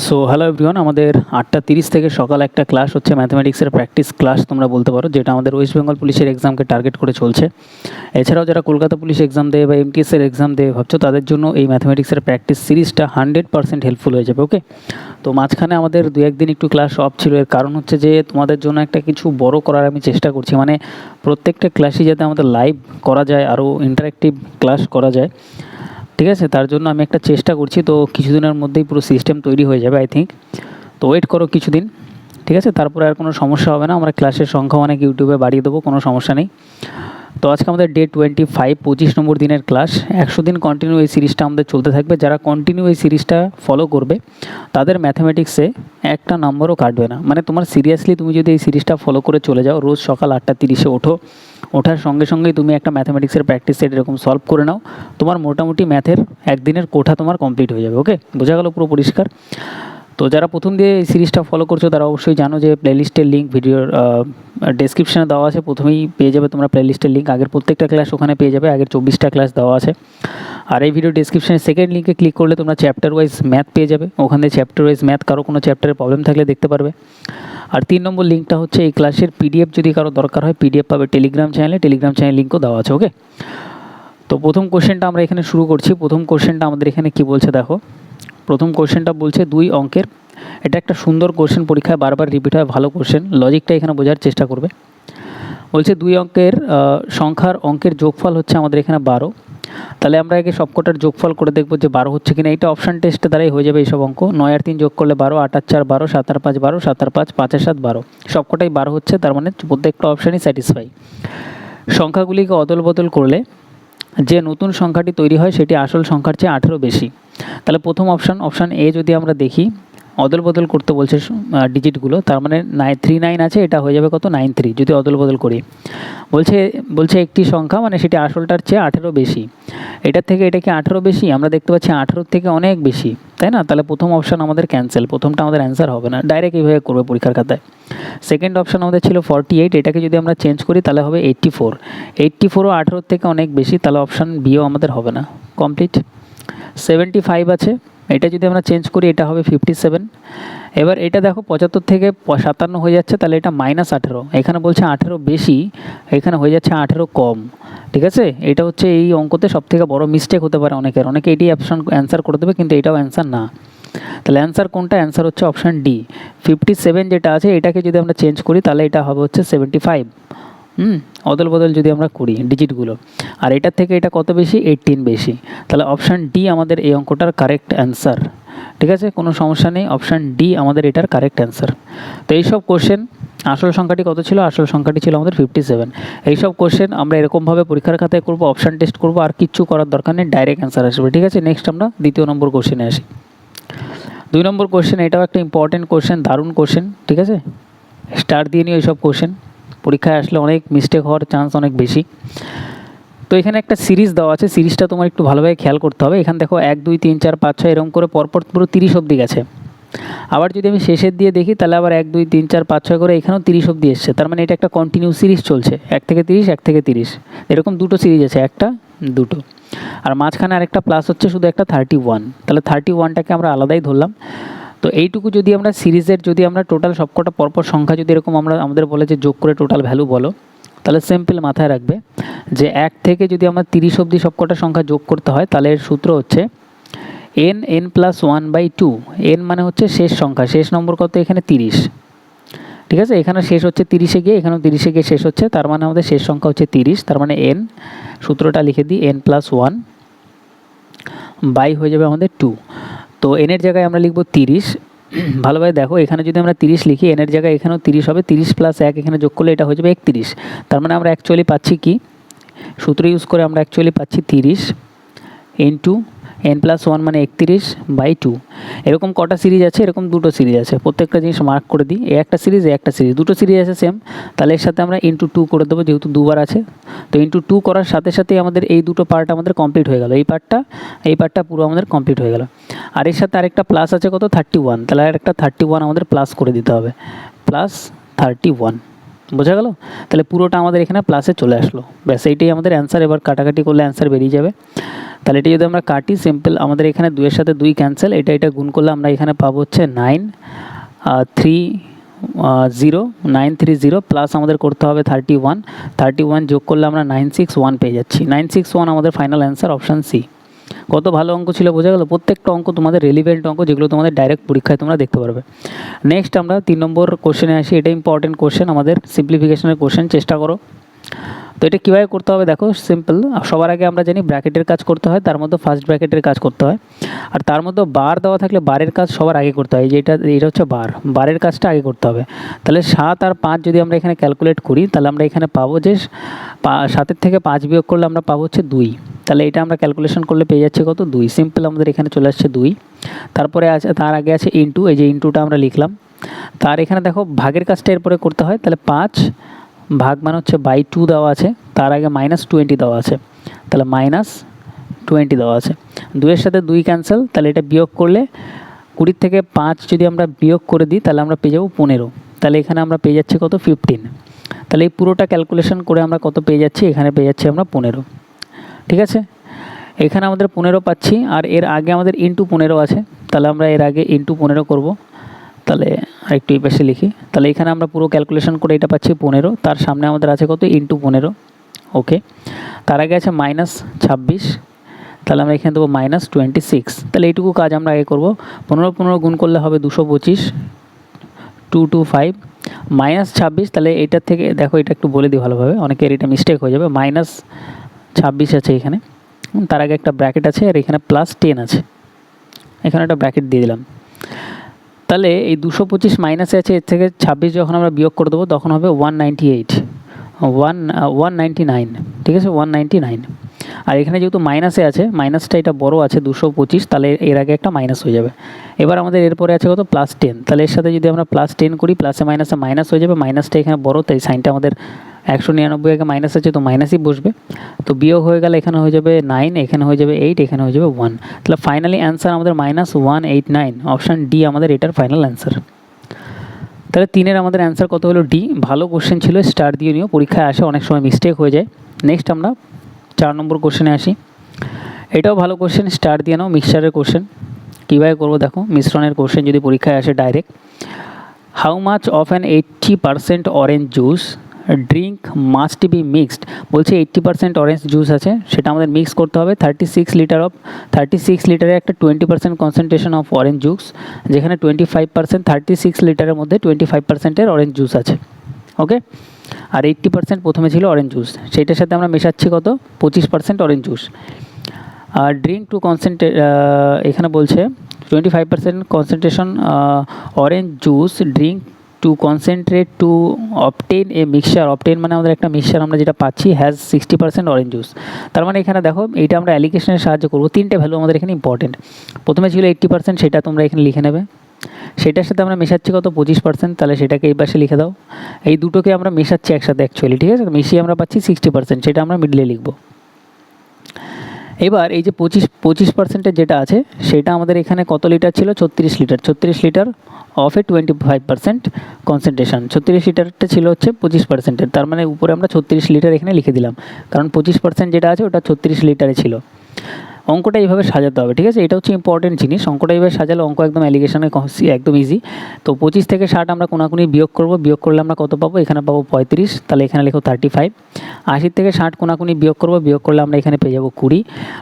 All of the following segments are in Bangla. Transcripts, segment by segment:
সো হ্যালো এভরিওয়ান, আমাদের 8:30 থেকে সকাল একটা ক্লাস হচ্ছে ম্যাথমেটিক্সের প্র্যাকটিস ক্লাস তোমরা বলতে পারো, যেটা আমাদের ওয়েস্ট বেঙ্গল পুলিশের এক্সামকে টার্গেট করে চলছে। এছাড়াও যারা কলকাতা পুলিশ এক্সাম দেয় বা এমটিএসের এক্সাম দেয় ভাবছো, তাদের জন্য এই ম্যাথমেটিক্সের প্র্যাকটিস সিরিজটা 100% হেল্পফুল হয়ে যাবে। ওকে, তো মাঝখানে আমাদের 2-1 দিন একটু ক্লাস অফ ছিল। এর কারণ হচ্ছে যে তোমাদের জন্য একটা কিছু বড় করার আমি চেষ্টা করছি, মানে প্রত্যেকটা ক্লাসই যাতে আমাদের লাইভ করা যায়, আরও ইন্টারেক্টিভ ক্লাস করা যায়, ঠিক আছে? তার জন্য আমি একটা চেষ্টা করছি। তো কিছুদিনের মধ্যেই পুরো সিস্টেম তৈরি হয়ে যাবে আই থিঙ্ক। তো ওয়েট করো কিছুদিন, ঠিক আছে? তারপরে আর কোনো সমস্যা হবে না, আমরা ক্লাসের সংখ্যা অনেক ইউটিউবে বাড়িয়ে দেবো, কোনো সমস্যা নেই। তো আজকে আমাদের ডে 25, 25 নম্বর দিনের ক্লাস। 100 দিন কন্টিনিউ এই সিরিজটা আমাদের চলতে থাকবে। যারা কন্টিনিউ এই সিরিজটা ফলো করবে তাদের ম্যাথামেটিক্সে একটা নম্বরও কাটবে না। মানে তোমার সিরিয়াসলি তুমি যদি এই সিরিজটা ফলো করে চলে যাও, রোজ সকাল 8:30 ওঠো, ওঠার সঙ্গে সঙ্গেই তুমি একটা ম্যাথামেটিক্সের প্র্যাকটিস সেট এরকম সলভ করে নাও, তোমার মোটামুটি ম্যাথের একদিনের কোঠা তোমার কমপ্লিট হয়ে যাবে। ওকে, বোঝা গেল পুরো পরিষ্কার? তো যারা প্রথম দিয়ে এই সিরিজটা ফলো করছো তারা অবশ্যই জানো যে প্লেলিস্টের লিঙ্ক ভিডিওর ডেসক্রিপশানে দেওয়া আছে, প্রথমেই পেয়ে যাবে তোমরা প্লেলিস্টের লিঙ্ক। আগের প্রত্যেকটা ক্লাস ওখানে পেয়ে যাবে, আগের 24টা ক্লাস দেওয়া আছে। আর এই ভিডিও ডেসক্রিপশানে সেকেন্ড লিঙ্কে ক্লিক করলে তোমরা চ্যাপ্টার ওয়াইজ ম্যাথ পেয়ে যাবে, ওখানে চ্যাপ্টার ওয়াইজ ম্যাথ, কারো কোনো চ্যাপ্টারের প্রবলেম থাকলে দেখতে পারবে। আর 3 নম্বর লিঙ্কটা হচ্ছে এই ক্লাসের পিডিএফ, যদি কারো দরকার হয় পিডিএফ পাবে টেলিগ্রাম চ্যানেলে লিঙ্কও দেওয়া আছে। ওকে, তো প্রথম কোশ্চেনটা আমরা এখানে শুরু করছি। প্রথম কোশ্চেনটা আমাদের এখানে কি বলছে দেখো। প্রথম কোশ্চেনটা বলছে 2 অঙ্কের, এটা একটা সুন্দর কোশ্চেন, পরীক্ষায় বারবার রিপিট হয়, ভালো কোশ্চেন, লজিকটা এখানে বোঝার চেষ্টা করবে। বলছে 2 অঙ্কের সংখ্যার অঙ্কের যোগফল হচ্ছে আমাদের এখানে 12। তাহলে আমরা আগে সবকটার যোগফল করে দেখবো যে 12 হচ্ছে কিনা। এটা অপশান টেস্টে দ্বারাই হয়ে যাবে এইসব অঙ্ক। 9 আর 3 যোগ করলে 12, 8 আর 4 12, 7 আর 5 12, 7 আর 5 5 আর 7 12, সবকটাই 12 হচ্ছে। তার মানে প্রত্যেকটা অপশানই স্যাটিসফাই। সংখ্যাগুলিকে অদল বদল করলে যে নতুন সংখ্যাটি তৈরি হয় সেটি আসল সংখ্যার চেয়ে 18 বেশি। তাহলে প্রথম অপশান এ যদি আমরা দেখি, অদল বদল করতে বলছে ডিজিটগুলো, তার মানে 39 আছে, এটা হয়ে যাবে কত 93 যদি অদল বদল করি। বলছে একটি সংখ্যা, মানে সেটি আসলটার চেয়ে 18 বেশি। এটার থেকে এটা কি 18 বেশি? আমরা দেখতে পাচ্ছি 18 থেকে অনেক বেশি, তাই না? তাহলে প্রথম অপশান আমাদের ক্যান্সেল, প্রথমটা আমাদের অ্যান্সার হবে না, ডাইরেক্ট এইভাবে করবে পরীক্ষার খাতায়। সেকেন্ড অপশান আমাদের ছিল 48, এটাকে যদি আমরা চেঞ্জ করি তাহলে হবে 84। 84ও 18 থেকে অনেক বেশি, তাহলে অপশান বিও আমাদের হবে না, কমপ্লিট। 75 আছে, এটা যদি আমরা চেঞ্জ করি এটা হবে 57। এবার এটা দেখো 75 থেকে 57 হয়ে যাচ্ছে, তাহলে এটা -18। এখানে বলছে 18 বেশি, এখানে হয়ে যাচ্ছে 18 কম, ঠিক আছে? এটা হচ্ছে এই অঙ্কতে সবথেকে বড় মিস্টেক হতে পারে অনেকে এটি অপশান অ্যান্সার করে দেবে, কিন্তু এটাও অ্যান্সার না। তাহলে অ্যান্সার কোনটা? অ্যান্সার হচ্ছে অপশান ডি। 57 যেটা আছে এটাকে যদি আমরা চেঞ্জ করি তাহলে এটা হবে হচ্ছে 75। অদল বদল যদি আমরা করি ডিজিটগুলো, আর এটার থেকে এটা কত বেশি? 18 বেশি। তাহলে অপশান ডি আমাদের এই অঙ্কটার কারেক্ট অ্যান্সার, ঠিক আছে? কোনো সমস্যা নেই, অপশান ডি আমাদের এটার কারেক্ট অ্যান্সার। তো এইসব কোশ্চেন, আসল সংখ্যাটি কত ছিল? আসল সংখ্যাটি ছিল আমাদের 57। এইসব কোশ্চেন আমরা এরকমভাবে পরীক্ষার খাতায় করবো, অপশান টেস্ট করবো, আর কিচ্ছু করার দরকার নেই, ডাইরেক্ট অ্যান্সার আসবে, ঠিক আছে? নেক্সট আমরা 2 নম্বর কোশ্চেনে আসি। 2 নম্বর কোশ্চেন, এটাও একটা ইম্পর্টেন্ট কোশ্চেন, দারুণ কোশ্চেন, ঠিক আছে? স্টার দিয়ে নিও এইসব কোশ্চেন, পরীক্ষায় আসলে অনেক মিস্টেক হওয়ার চান্স অনেক বেশি। তো এখানে একটা সিরিজ দেওয়া আছে, সিরিজটা তোমার একটু ভালোভাবে খেয়াল করতে হবে। এখানে দেখো 1 2 3 4 5 6 এরকম করে পরপর পুরো 30 অবধি গেছে। আবার যদি আমি শেষের দিয়ে দেখি তাহলে আবার 1 2 3 4 5 6 করে এখানেও 30 অবধি এসছে। তার মানে এটা একটা কন্টিনিউ সিরিজ চলছে, 1 থেকে 30 1 থেকে 30 এরকম দুটো সিরিজ আছে, একটা দুটো, আর মাঝখানে আরেকটা প্লাস হচ্ছে শুধু একটা 31। তাহলে 31টাকে আমরা আলাদাই ধরলাম। তো এইটুকু যদি আমরা সিরিজের যদি আমরা টোটাল সবকটা পরপর সংখ্যা যদি এরকম আমাদের বলে যে যোগ করে টোটাল ভ্যালু বলো, তাহলে সিম্পল মাথায় রাখবে যে 1 থেকে যদি আমরা 30 অবধি সবকটা সংখ্যা যোগ করতে হয় তাহলে এর সূত্র হচ্ছে n+1/2। n মানে হচ্ছে শেষ সংখ্যা, শেষ নম্বর কত? এখানে 30, ঠিক আছে? এখানে শেষ হচ্ছে 30-এ গিয়ে, এখানেও 30-এ গিয়ে শেষ হচ্ছে, তার মানে আমাদের শেষ সংখ্যা হচ্ছে 30। তার মানে n, সূত্রটা লিখে দিই, n+1 বাই হয়ে যাবে আমাদের 2। তো n এর জায়গায় আমরা লিখব 30। ভালোভাবে দেখো, এখানে যদি আমরা 30 লিখি, n এর জায়গায় এখানেও 30 হবে, 30 + 1 এখানে যোগ করলে এটা হয়ে যাবে 31। তার মানে আমরা অ্যাকচুয়ালি পাচ্ছি কি, সূত্র ইউজ করে আমরা অ্যাকচুয়ালি পাচ্ছি 30 ইন্টু n+1 মানে 31/2। এরকম কটা সিরিজ আছে? এরকম দুটো সিরিজ আছে, প্রত্যেকটা জিনিস মার্ক করে দিই, একটা সিরিজ একটা সিরিজ, দুটো সিরিজ আছে সেম। তাহলে এর সাথে আমরা ইন্টু 2 করে দেবো, যেহেতু দুবার আছে। তো ইন্টু 2 করার সাথে সাথেই আমাদের এই দুটো পার্ট আমাদের কমপ্লিট হয়ে গেল, এই পার্টটা পুরো আমাদের কমপ্লিট হয়ে গেল। আর এর সাথে আরেকটা প্লাস আছে কত? 31। তাহলে আরেকটা 31 আমাদের প্লাস করে দিতে হবে, +31। বোঝা গেল? তাহলে পুরোটা আমাদের এখানে প্লাসে চলে আসলো, ব্যাস এইটাই আমাদের অ্যান্সার। এবার কাটাকাটি করলে অ্যান্সার বেরিয়ে যাবে। তাহলে এটা যদি আমরা কাটি সিম্পল, আমাদের এখানে 2 এর সাথে 2 ক্যান্সেল, এটা গুণ করলে আমরা এখানে পাবো হচ্ছে 930 প্লাস আমাদের করতে হবে 31 যোগ করলে আমরা 961 পেয়ে যাচ্ছি। 961 আমাদের ফাইনাল অ্যান্সার, অপশান সি। কত ভালো অঙ্ক ছিল, বোঝা গেল? প্রত্যেকটা অঙ্ক তোমাদের রেলিভেন্ট অঙ্ক, যেগুলো তোমাদের ডাইরেক্ট পরীক্ষায় তোমরা দেখতে পারবে। নেক্সট আমরা 3 নম্বর কোশ্চেনে আসি। এটা ইম্পর্টেন্ট কোশ্চেন, আমাদের সিম্পলিফিকেশনের কোশ্চেন, চেষ্টা করো। তো এটা কীভাবে করতে হবে দেখো, সিম্পল। সবার আগে আমরা জানি ব্র্যাকেটের কাজ করতে হয়, তার মধ্যে ফার্স্ট ব্র্যাকেটের কাজ করতে হয়, আর তার মধ্যে বার দেওয়া থাকলে বারের কাজ সবার আগে করতে হয়। এটা হচ্ছে বারের কাজটা আগে করতে হবে। তাহলে 7 আর 5 যদি আমরা এখানে ক্যালকুলেট করি, তাহলে আমরা এখানে পাবো যে 7-এর থেকে 5 বিয়োগ করলে আমরা পাবো হচ্ছে 2। তাহলে এটা আমরা ক্যালকুলেশন করলে পেয়ে যাচ্ছে কত, 2। সিম্পল আমাদের এখানে চলে আসছে 2। তারপরে আছে, তার আগে আছে ইনটু, এই যে ইনটুটা আমরা লিখলাম। তার এখানে দেখো ভাগের কাজটা এরপরে করতে হয়, তাহলে 5 ভাগ মানে হচ্ছে বাই 2 দেওয়া আছে, তার আগে -20 দেওয়া আছে, তাহলে -20 দেওয়া আছে। 2 এর সাথে 2 ক্যান্সেল, তাহলে এটা বিয়োগ করলে 20 থেকে 5 যদি আমরা বিয়োগ করে দিই, তাহলে আমরা পেয়ে যাবো 15। তাহলে এখানে আমরা পেয়ে যাচ্ছি কত, 15। তাহলে এই পুরোটা ক্যালকুলেশন করে আমরা কত পেয়ে যাচ্ছি, এখানে পেয়ে যাচ্ছি আমরা 15। ঠিক আছে, এখানে আমাদের 15 পাচ্ছি, আর এর আগে আমাদের ইনটু 15 আছে, তাহলে আমরা এর আগে ইনটু 15 করবো। তাহলে আরেকটু এই পাশে লিখি, তাহলে এখানে আমরা পুরো ক্যালকুলেশন করে এটা পাচ্ছি 15, তার সামনে আমাদের আছে কত, ইনটু 15। ওকে, তার আগে আছে -26, তাহলে আমরা এখানে দেবো -26। তাহলে এইটুকু কাজ আমরা আগে করবো। 15 গুণ করলে হবে 225, 225 -26। তাহলে এইটার থেকে দেখো, এটা একটু বলে দিই ভালোভাবে, অনেকের এটা মিস্টেক হয়ে যাবে। -26 আছে এখানে, তার আগে একটা ব্র্যাকেট আছে, আর এখানে +10 আছে, এখানে একটা ব্র্যাকেট দিয়ে দিলাম। তাহলে এই 225 মাইনাসে আছে, এর থেকে 26 যখন আমরা বিয়োগ করে দেবো, তখন হবে 199। ঠিক আছে, 199। আর এখানে যেহেতু মাইনাসে আছে, মাইনাসটা এটা বড় আছে 225, তাহলে এর আগে একটা মাইনাস হয়ে যাবে। এবার আমাদের এরপরে আছে কত, +10। তাহলে এর সাথে যদি আমরা +10 করি, প্লাসে মাইনাসে মাইনাস হয়ে যাবে, মাইনাসটা এখানে বড়, তাই সাইনটা আমাদের 199 আগে মাইনাস আছে, তো মাইনাসই বসবে। তো বিয়োগ হয়ে গেলে এখানে হয়ে যাবে 9, এখানে হয়ে যাবে 8, এখানে হয়ে যাবে 1। তাহলে ফাইনালি অ্যান্সার আমাদের -189, অপশান ডি আমাদের এটার ফাইনাল অ্যান্সার। তাহলে 3-এর আমাদের অ্যান্সার কত হলো, ডি। ভালো কোশ্চেন ছিল, স্টার দিয়ে নিও, পরীক্ষায় আসে অনেক সময় মিস্টেক হয়ে যায়। নেক্সট আমরা 4 নম্বর কোশ্চেনে আসি। এটাও ভালো কোশ্চেন, স্টার দিয়ে নাও, মিক্সচারের কোশ্চেন। কীভাবে করবো দেখো, মিশ্রণের কোশ্চেন যদি পরীক্ষায় আসে direct. How much of an 80% orange juice drink must be mixed. বলছে 80% অরেঞ্জ জুস আছে, সেটা আমাদের মিক্স করতে হবে 36 লিটারে একটা 20% কনসেন্ট্রেশন অফ অরেঞ্জ জুস, যেখানে 25%, 36 লিটারের মধ্যে 25%-এর অরেঞ্জ জুস আছে। ওকে, আর 80% প্রথমে ছিল অরেঞ্জ জুস, সেইটার সাথে আমরা মেশাচ্ছি কত, 25% অরেঞ্জ জুস। আর ড্রিঙ্ক টু এখানে বলছে 25% concentration orange juice drink two concentrate to obtain A mixture. Obtain মানে আমাদের একটা মিক্সচার আমরা যেটা পাচ্ছি, হ্যাজ 60% অরেঞ্জ জুস। তার মানে এখানে দেখো, এইটা আমরা অ্যালিগেশনের সাহায্য করবো। 3টে ভ্যালু আমাদের এখানে ইম্পর্টেন্ট। প্রথমে ছিল 80%, সেটা তোমরা এখানে লিখে নেবে। সেটার সাথে আমরা মেশাচ্ছি কত, 25%, তাহলে সেটাকে এই পাশে লিখে দাও। এই দুটোকে আমরা মেশাচ্ছি একসাথে অ্যাকচুয়ালি, ঠিক আছে, মিশিয়ে আমরা পাচ্ছি 60%, সেটা আমরা মিডলে লিখবো। এবার এই যে 25%-এর যেটা আছে, সেটা আমাদের এখানে কত লিটার ছিল, 36 লিটার অফ এ 25% কনসেন্ট্রেশন। 36 লিটারটা ছিল হচ্ছে 25%-এর, তার মানে উপরে আমরা 36 লিটার এখানে লিখে দিলাম, কারণ 25% যেটা আছে ওটা 36 লিটারে ছিল। অঙ্কটা এইভাবে সাজাতে হবে, ঠিক আছে, এটা হচ্ছে ইম্পর্টেন্ট জিনিস। অঙ্কটা এইভাবে সাজালে অঙ্ক একদম অ্যালিগেশনে একদম ইজি। তো 25 থেকে 60 আমরা কোনাকুনি বিয়োগ করব, বিয়োগ করলে আমরা কত পাবো, এখানে পাবো 35, তাহলে এখানে লিখো 35। 80 থেকে 60 কোনাকুনি বিয়োগ করব, বিয়োগ করলে আমরা এখানে পেয়ে যাবো 20।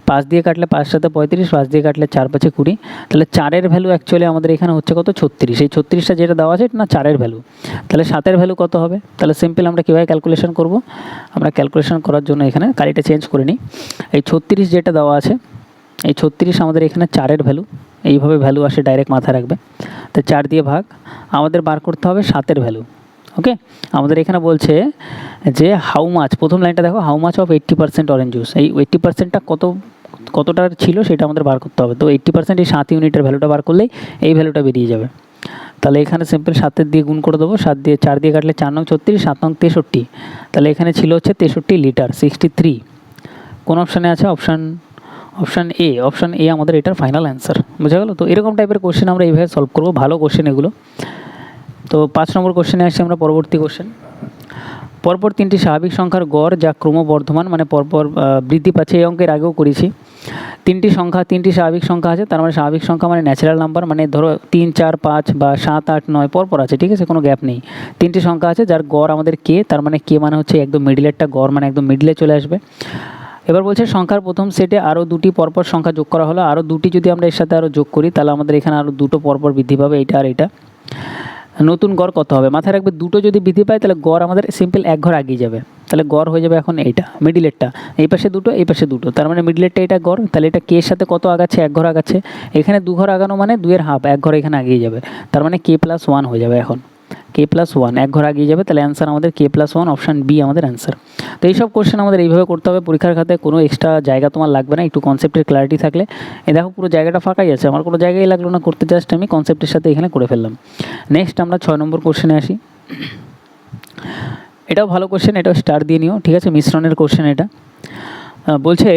5 দিয়ে কাটলে 5 সাথে 35, 5 দিয়ে কাটলে 4 5 20, তাহলে 4-এর ভ্যালু অ্যাকচুয়ালি আমাদের এখানে হচ্ছে কত, 36। এই 36টা যেটা দেওয়া আছে এটা না 4-এর ভ্যালু, তাহলে 7-এর ভ্যালু কত হবে। তাহলে সিম্পল আমরা কীভাবে ক্যালকুলেশন করব, আমরা ক্যালকুলেশন করার জন্য এখানে কালিটা চেঞ্জ করে নিই। এই 36 যেটা দেওয়া আছে, এই 36 আমাদের এখানে 4-এর ভ্যালু, এইভাবে ভ্যালু আসে ডাইরেক্ট মাথায় রাখবে। তো 4 দিয়ে ভাগ, আমাদের বার করতে হবে 7-এর ভ্যালু। ওকে, আমাদের এখানে বলছে যে হাউ মাচ, প্রথম লাইনটা দেখো, how much of 80% orange juice. এই 80%টা কতটা ছিল সেটা আমাদের বার করতে হবে। তো 80% এই 7 ইউনিটের ভ্যালুটা বার করলেই এই ভ্যালুটা বেরিয়ে যাবে। তাহলে এখানে সিম্পল 7 দিয়ে গুণ করে দেবো, 7 দিয়ে 4 দিয়ে কাটলে 4 নং 36, 7 নং 63, তাহলে এখানে ছিল হচ্ছে 63 লিটার, 63। কোন অপশানে আছে, অপশান এ আমাদের এটার ফাইনাল অ্যান্সার। বুঝা গেল? তো এরকম টাইপের কোশ্চেন আমরা এইভাবে সলভ করবো, ভালো কোশ্চেন এগুলো। তো 5 নম্বর কোশ্চেনে আসছি আমরা, পরবর্তী কোশ্চেন। পরপর তিনটি স্বাভাবিক সংখ্যার গড় যা ক্রমবর্ধমান মানে পরপর বৃদ্ধি পাচ্ছে। এই অঙ্কের আগেও করেছি। তিনটি স্বাভাবিক সংখ্যা আছে, তার মানে স্বাভাবিক সংখ্যা মানে ন্যাচারাল নাম্বার, মানে ধরো 3, 4, 5 বা 7, 8, 9 পরপর আছে, ঠিক আছে, কোনো গ্যাপ নেই। তিনটি সংখ্যা আছে যার গড় আমাদের কে, তার মানে কে মানে হচ্ছে একদম মিডিলেরটা, গড় মানে একদম মিডিলে চলে আসবে। এবার বলছে সংখ্যার প্রথম সেটে আরও দুটি পরপর সংখ্যা যোগ করা হলো, আরও দুটি যদি আমরা এর সাথে আরও যোগ করি তাহলে আমাদের এখানে আরও দুটো পরপর বৃদ্ধি পাবে, এটা আর এটা। নতুন গড় কত হবে? মাথায় রাখবে, দুটো যদি বৃদ্ধি পায় তাহলে গড় আমাদের সিম্পল এক ঘর আগিয়ে যাবে, তাহলে গড় হয়ে যাবে এখন এইটা মিডিলেরটা, এই পাশে দুটো এই পাশে দুটো, তার মানে মিডিলেরটা এটা গড়, তাহলে এটা কে এর সাথে কত আগাচ্ছে? এক ঘর আগাচ্ছে। এখানে দু ঘর আগানো মানে 2 এর হাফ, এক ঘর এখানে আগিয়ে যাবে, তার মানে k+1 হয়ে যাবে। এখন k+1 এক ঘর আগিয়ে যাবে, তাহলে অ্যান্সার আমাদের k+1, অপশান বি আমাদের অ্যান্সার। তো এইসব কোশ্চেন আমাদের এইভাবে করতে হবে পরীক্ষার খাতায়, কোনো এক্সট্রা জায়গা তোমার লাগবে না, একটু কনসেপ্টের ক্লারিটি থাকলে। এই দেখো পুরো জায়গাটা ফাঁকাই আছে, আমার কোনো জায়গায় লাগলো না করতে, জাস্ট আমি কনসেপ্টের সাথে এখানে করে ফেললাম। নেক্সট আমরা 6 নম্বর কোশ্চেনে আসি। এটাও ভালো কোশ্চেন, এটাও স্টার দিয়ে নিও, ঠিক আছে, মিশ্রণের কোশ্চেন এটা। বলছে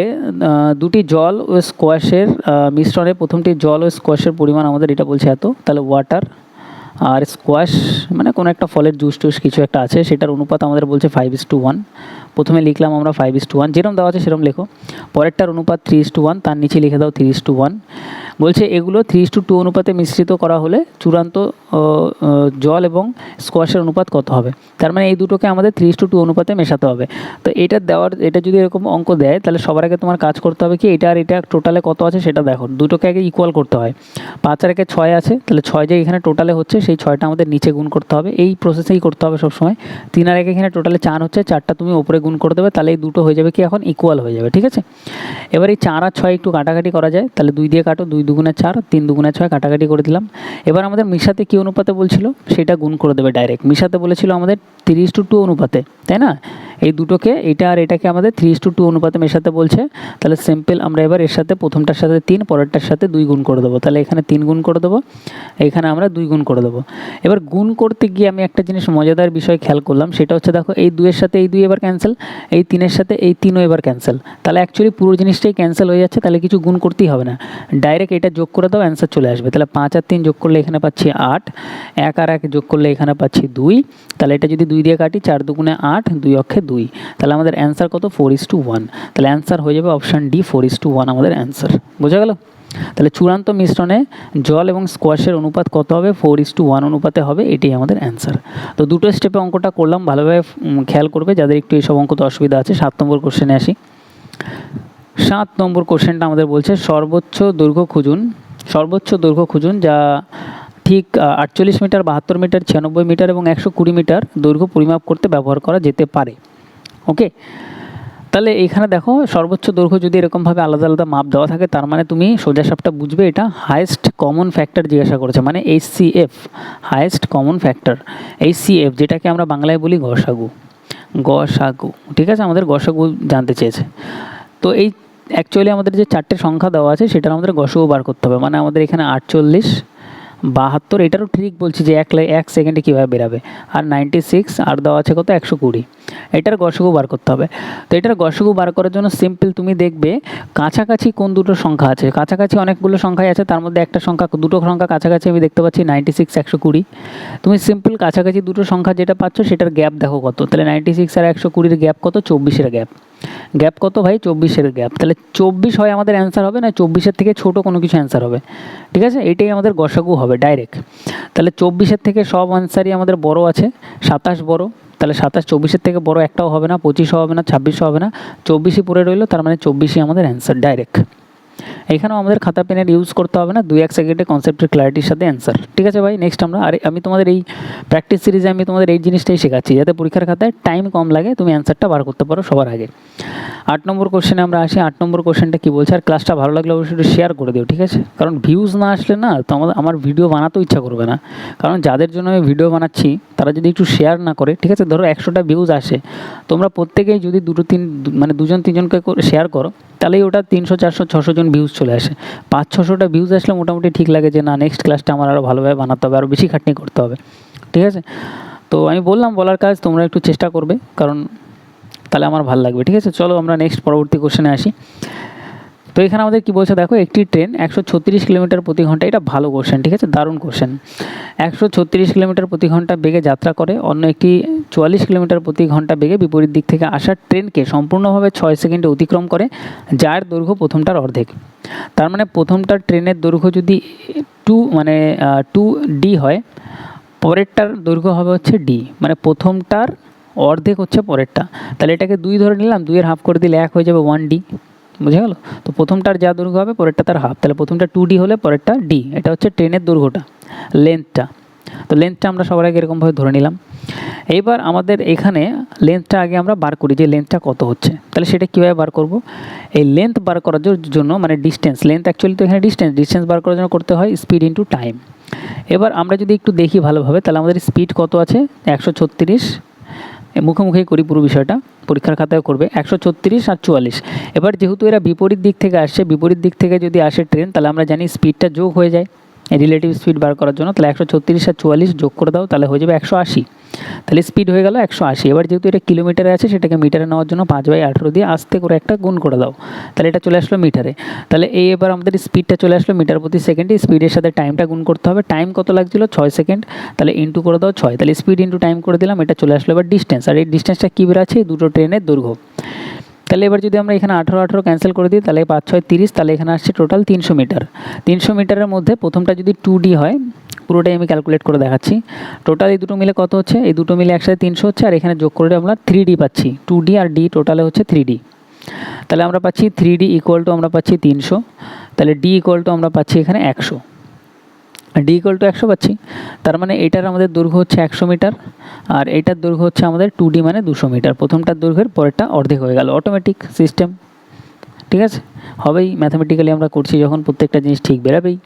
দুটি জল ও স্কোয়াশের মিশ্রণে প্রথমটি জল ও স্কোয়াশের পরিমাণ আমাদের এটা বলছে এত, তাহলে ওয়াটার আর স্কোয়াশ মানে কোনো একটা ফলের জুস টুস কিছু একটা আছে, সেটার অনুপাত আমাদের বলছে 5:1। প্রথমে লিখলাম আমরা 5:1, যেরকম দেওয়া আছে সেরকম লেখো। পরেরটার অনুপাত 3:1, তার নিচে লিখে দাও 3:1। বলছে এগুলো 3:2 অনুপাতে মিশ্রিত করা হলে চূড়ান্ত জল এবং স্কোয়াশের অনুপাত কত হবে? তার মানে এই দুটোকে আমাদের 3:2 অনুপাতে মেশাতে হবে। তো এটা যদি এরকম অঙ্ক দেয় তাহলে সবার আগে তোমার কাজ করতে হবে কি, এটা আর এটা টোটালে কত আছে সেটা দেখো, দুটোকে আগে ইকুয়াল করতে হয়। 5 আর 1 6 আছে, তাহলে 6 যে এখানে টোটালে হচ্ছে সেই 6টা আমাদের নিচে গুণ করতে হবে, এই প্রসেসেই করতে হবে সবসময়। 3 আর 1 এখানে টোটালে 4 হচ্ছে, 4টা তুমি উপরে গুণ করে দেবে, তাহলে এই দুটো হয়ে যাবে কি এখন ইকুয়াল হয়ে যাবে, ঠিক আছে। এবার এই 4 আর 6 একটু কাটাকাটি করা যায়, তাহলে 2 দিয়ে কাটো, 2 দুগুণে 4, 3 দুগুণে 6, কাটাকাটি করে দিলাম। এবার আমাদের মিশাতে কী অনুপাতে বলছিল সেটা গুণ করে দেবে ডাইরেক্ট। মিশাতে বলেছিল আমাদের 3:2 অনুপাতে, তাই না? এই দুটোকে এটা আর এটাকে আমাদের 3:2 অনুপাতে মেশাতে বলছে, তাহলে সিম্পল আমরা এবার এর সাথে প্রথমটার সাথে 3, পরেরটার সাথে 2 গুণ করে দেবো, তাহলে এখানে 3 গুণ করে দেবো, এখানে আমরা 2 গুণ করে দেবো। এবার গুণ করতে গিয়ে আমি একটা জিনিস মজাদার বিষয় খেয়াল করলাম, সেটা হচ্ছে দেখো এই 2 এর সাথে এই 2 এবার ক্যান্সেল, এই 3 এর সাথে এই 3ও এবার ক্যান্সেল, তাহলে অ্যাকচুয়ালি পুরো জিনিসটাই ক্যান্সেল হয়ে যাচ্ছে, তাহলে কিছু গুণ করতেই হবে না, ডাইরেক্ট এটা যোগ করে দাও, অ্যান্সার চলে আসবে। তাহলে 5 আর 3 যোগ করলে এখানে পাচ্ছি 8, 1 আর 1 যোগ করলে এখানে পাচ্ছি 2, তাহলে এটা যদি 2 দিয়ে কাটি 4 দুগুণে 8, 2 অক্ষে 2, তাহলে আমাদের অ্যান্সার কত? 4:1, তাহলে অ্যান্সার হয়ে যাবে অপশান ডি, 4:1 আমাদের অ্যান্সার। বোঝা গেল? তাহলে চূড়ান্ত মিশ্রণে জল এবং স্কোয়াশের অনুপাত কত হবে? 4:1 অনুপাতে হবে, এটাই আমাদের অ্যান্সার। তো দুটো স্টেপে অঙ্কটা করলাম, ভালোভাবে খেয়াল করবে যাদের একটু এইসব অঙ্কতে অসুবিধা আছে। 7 নম্বর কোশ্চেনে আসি। 7 নম্বর কোশ্চেনটা আমাদের বলছে সর্বোচ্চ দৈর্ঘ্য খুঁজুন যা ঠিক 48 মিটার, 72 মিটার, 96 মিটার এবং 120 মিটার দৈর্ঘ্য পরিমাপ করতে ব্যবহার করা যেতে পারে। ওকে, তাহলে এইখানে দেখো সর্বোচ্চ দৈর্ঘ্য যদি এরকমভাবে আলাদা আলাদা মাপ দেওয়া থাকে, তার মানে তুমি সোজাসাপটা বুঝবে এটা হাইয়েস্ট কমন ফ্যাক্টর জিজ্ঞাসা করেছে, মানে HCF, highest common factor. HCF যেটাকে আমরা বাংলায় বলি গসাগু, ঠিক আছে, আমাদের গসাগু জানতে চেয়েছে। তো এই অ্যাকচুয়ালি আমাদের যে 4টে সংখ্যা দেওয়া আছে সেটার আমাদের গসাগু বার করতে হবে, মানে আমাদের এখানে 48, 72, এটারও ঠিক বলছি যে 1 সেকেন্ডে কীভাবে বেরাবে, আর 96 আর দেওয়া আছে কত? 120, এটার গসাগু বার করতে হবে। তো এটার গসাগু বার করার জন্য সিম্পল তুমি দেখবে কাছাকাছি কোন দুটো সংখ্যা আছে, কাছাকাছি অনেকগুলো সংখ্যাই আছে, তার মধ্যে দুটো সংখ্যা কাছাকাছি আমি দেখতে পাচ্ছি 96, 120। তুমি সিম্পল কাছাকাছি দুটো সংখ্যা যেটা পাচ্ছ সেটার গ্যাপ দেখো কত, তাহলে 96 আর 120-এর গ্যাপ কত? 24-এর গ্যাপ কত ভাই? 24-এর গ্যাপ, তাহলে 24 হয় আমাদের অ্যান্সার হবে না, 24-এর থেকে ছোটো কোনো কিছু অ্যান্সার হবে, ঠিক আছে, এটাই আমাদের গসাগু হবে ডাইরেক্ট। তাহলে 24-এর থেকে সব অ্যান্সারই আমাদের বড় আছে, 27 বড়, তাহলে 27 24-এর থেকে বড় একটাও হবে না, 25 হবে না, 26 হবে না, 24ই পড়ে রইলো, তার মানে 24ই আমাদের অ্যান্সার ডাইরেক্ট। এখানেও আমাদের খাতা পেনের ইউজ করতে হবে না, 2-1 সেকেন্ডে কনসেপ্টের ক্লারিটির সাথে অ্যান্সার, ঠিক আছে ভাই। নেক্সট আমি তোমাদের এই প্র্যাকটিস সিরিজে আমি তোমাদের এই জিনিসটাই শেখাচ্ছি যাতে পরীক্ষার খাতায় টাইম কম লাগে, তুমি অ্যান্সারটা বার করতে পারো সবার আগে। 8 নম্বর কোশ্চেনে আমরা আসি। 8 নম্বর কোশ্চেনটা কী বলছে, আর ক্লাসটা ভালো লাগলে অবশ্যই একটু শেয়ার করে দিও, ঠিক আছে, কারণ ভিউজ না আসলে না তো আমার ভিডিও বানাতেও ইচ্ছা করবে না, কারণ যাদের জন্য আমি ভিডিও বানাচ্ছি তারা যদি একটু শেয়ার না করে, ঠিক আছে, ধরো 100টা ভিউজ আসে, তোমরা প্রত্যেকেই যদি 2-3জনকে শেয়ার করো, তাহলেই ওটা 300, 400, 600 জন ভিউজ চলে আসে। 500-600টা ভিউজ আসলে মোটামুটি ঠিক লাগে যে না নেক্সট ক্লাসটা আমার আরও ভালোভাবে বানাতে হবে, আরও বেশি খাটনি করতে হবে, ঠিক আছে। তো আমি বলার কাজ তোমরা একটু চেষ্টা করবে, কারণ তাহলে আমার ভালো লাগবে, ঠিক আছে। চলো আমরা নেক্সট পরবর্তী কোশ্চেনে আসি। তো এখানে আমাদের কী বলছে দেখো, একটি ট্রেন 136 কিলোমিটার প্রতি ঘন্টা, এটা ভালো কোশ্চেন, ঠিক আছে, দারুণ কোশ্চেন। 136 কিলোমিটার প্রতি ঘন্টা বেগে যাত্রা করে অন্য একটি 44 কিলোমিটার প্রতি ঘন্টা বেগে বিপরীত দিক থেকে আসা ট্রেনকে সম্পূর্ণভাবে 6 সেকেন্ডে অতিক্রম করে, যার দৈর্ঘ্য প্রথমটার অর্ধেক। তার মানে প্রথমটার ট্রেনের দৈর্ঘ্য যদি 2D হয়, পরেরটার দৈর্ঘ্য হবে হচ্ছে ডি, মানে প্রথমটার অর্ধেক হচ্ছে পরেরটা। তাহলে এটাকে 2 ধরে নিলাম, 2 এর হাফ করে দিলে 1 হয়ে যাবে 1D, বুঝে গেল? তো প্রথমটার যা দৈর্ঘ্য হবে পরেরটা তার হাফ, তাহলে প্রথমটা 2D হলে পরেরটা ডি। এটা হচ্ছে ট্রেনের দৈর্ঘ্যটা, লেন্থটা। তো লেন্থটা আমরা সবার আগে এরকমভাবে ধরে নিলাম। এইবার আমাদের এখানে লেন্থটা আগে আমরা বার করি যে লেন্থটা কত হচ্ছে। তাহলে সেটা কীভাবে বার করব? এই লেন্থ বার করার জন্য মানে ডিস্টেন্স, লেন্থ অ্যাকচুয়ালি তো এখানে ডিস্টেন্স বার করার জন্য করতে হয় স্পিড ইন্টু টাইম। এবার আমরা যদি একটু দেখি ভালোভাবে, তাহলে আমাদের স্পিড কত আছে? 136, মুখোমুখি করি পুরো বিষয়টা, পরীক্ষার খাতায় করবে 136 আর 44। এবার যেহেতু এরা বিপরীত দিক থেকে আসছে, বিপরীত দিক থেকে যদি আসে ট্রেন, তাহলে আমরা জানি স্পিডটা যোগ হয়ে যায় রিলেটিভ স্পিড বার করার জন্য। তাহলে 136 আর 44 যোগ করে দাও, তাহলে হয়ে যাবে 180। তাহলে স্পিড হয়ে গেল 180। এবার যেহেতু এটা কিলোমিটারে আছে, সেটাকে মিটারে নেওয়ার জন্য 5/18 দিয়ে আস্তে করে একটা গুণ করে দাও, তাহলে এটা চলে আসলো মিটারে। তাহলে এবার আমাদের স্পিডটা চলে আসলো মিটার প্রতি সেকেন্ডে। স্পিডের সাথে টাইমটা গুণ করতে হবে। টাইম কত লাগছিল? 6 সেকেন্ড, তাহলে ইন্টু করে দাও 6, তাহলে স্পিড ইন্টু টাইম করে দিলাম, এটা চলে আসলো এবার ডিস্টেন্স। আর এই ডিস্টেন্সটা কী বেরোচ্ছে? দুটো ট্রেনের দৈর্ঘ্য। তাহলে এবার যদি আমরা এখানে 18 ক্যান্সেল করে দিই, তাহলে 5 6 30, তাহলে এখানে আসছে টোটাল 300 মিটার। 300 মিটারের মধ্যে প্রথমটা যদি 2D হয়, পুরোটাই আমি ক্যালকুলেট করে দেখাচ্ছি। টোটাল এই দুটো মিলে কত হচ্ছে? এই দুটো মিলে একসাথে 300 হচ্ছে, আর এখানে যোগ করে আমরা 3D পাচ্ছি। 2D আর D টোটালে হচ্ছে 3D। তাহলে আমরা পাচ্ছি 3D ইকুয়াল টু আমরা পাচ্ছি 300, তাহলে D ইকুয়াল টু আমরা পাচ্ছি এখানে 100, ডি ইকুয়াল টু 100 পাচ্ছি। তার মানে এটার আমাদের দৈর্ঘ্য হচ্ছে 100 মিটার, আর এটার দৈর্ঘ্য হচ্ছে আমাদের 2D মানে 200 মিটার। প্রথমটার দৈর্ঘ্যের পরেরটা অর্ধেক হয়ে গেল, অটোমেটিক সিস্টেম। ঠিক আছে, হবেই, ম্যাথামেটিক্যালি আমরা করছি যখন প্রত্যেকটা জিনিস ঠিক বেরাবেই।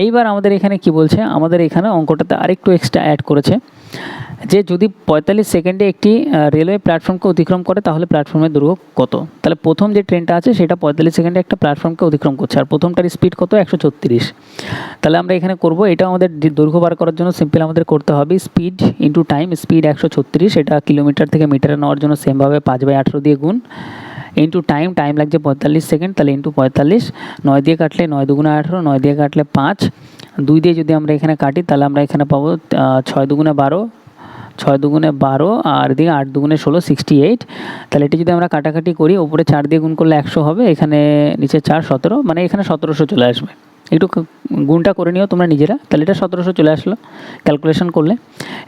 এইবার আমাদের এখানে কি বলছে? আমাদের এখানে অঙ্কটাতে আরেকটু এক্সট্রা অ্যাড করেছে যে যদি 45 সেকেন্ডে একটি রেলওয়ে প্ল্যাটফর্মকে অতিক্রম করে, তাহলে প্ল্যাটফর্মের দৈর্ঘ্য কত? তাহলে প্রথম যে ট্রেনটা আছে সেটা 45 সেকেন্ডে একটা প্ল্যাটফর্মকে অতিক্রম করছে, আর প্রথমটার স্পিড কত? 136। তাহলে আমরা এখানে করব, এটা আমাদের দৈর্ঘ্য বার করার জন্য সিম্পল আমাদের করতে হবে স্পিড ইন্টু টাইম। স্পিড 136, এটা কিলোমিটার থেকে মিটারে নেওয়ার জন্য সেমভাবে 5/18 দিয়ে গুণ, ইন্টু টাইম, টাইম লাগছে 45 সেকেন্ড, তাহলে ইন্টু 45, 9 দিয়ে কাটলে 9 দুগুণে 18, 9 দিয়ে কাটলে 5, 2 দিয়ে যদি আমরা এখানে কাটি, তাহলে আমরা এখানে পাবো 6 দুগুণে 12, 6 দুগুণে 12, আর দিকে 8 দুগুণে 16, 68। তাহলে এটি যদি আমরা কাটাকাটি করি, ওপরে 4 দিয়ে গুণ করলে 100 হবে, এখানে নিচে 4 17, মানে এখানে 1700 চলে আসবে। একটু গুণটা করে নিও তোমরা নিজেরা, তাহলে এটা 1700 চলে আসলো ক্যালকুলেশন করলে।